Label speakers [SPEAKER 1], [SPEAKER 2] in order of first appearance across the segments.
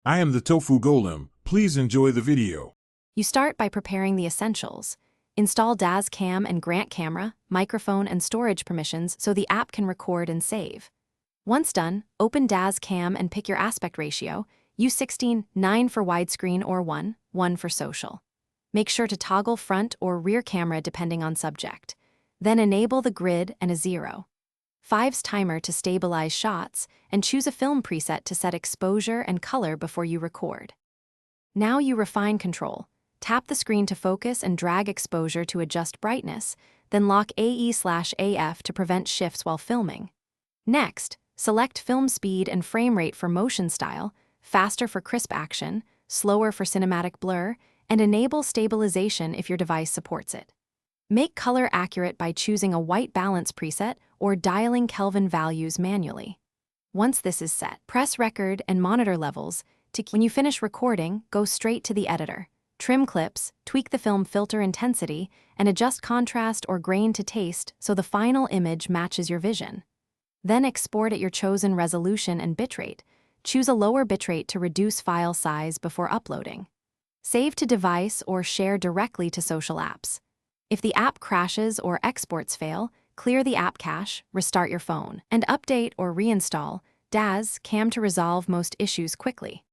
[SPEAKER 1] I am the Tofu Golem. Please enjoy the video.
[SPEAKER 2] You start by preparing the essentials. Install Dazz Cam and Grant camera, microphone, and storage permissions so the app can record and save. Once done, open Dazz Cam and pick your aspect ratio. Use 16:9 for widescreen or 1:1 for social. Make sure to toggle front or rear camera depending on subject. Then enable the grid and a 0.5's timer to stabilize shots, and choose a film preset to set exposure and color before you record. Now you refine control. Tap the screen to focus and drag exposure to adjust brightness, then lock AE/AF to prevent shifts while filming. Next, select film speed and frame rate for motion style, faster for crisp action, slower for cinematic blur, and enable stabilization if your device supports it. Make color accurate by choosing a white balance preset or dialing Kelvin values manually. Once this is set, press record and monitor levels. When you finish recording, go straight to the editor. Trim clips, tweak the film filter intensity, and adjust contrast or grain to taste so the final image matches your vision. Then export at your chosen resolution and bitrate. Choose a lower bitrate to reduce file size before uploading. Save to device or share directly to social apps. If the app crashes or exports fail, clear the app cache, restart your phone, and update or reinstall Dazz Cam to resolve most issues quickly.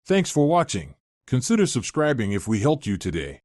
[SPEAKER 1] Thanks for watching. Consider subscribing if we helped you today.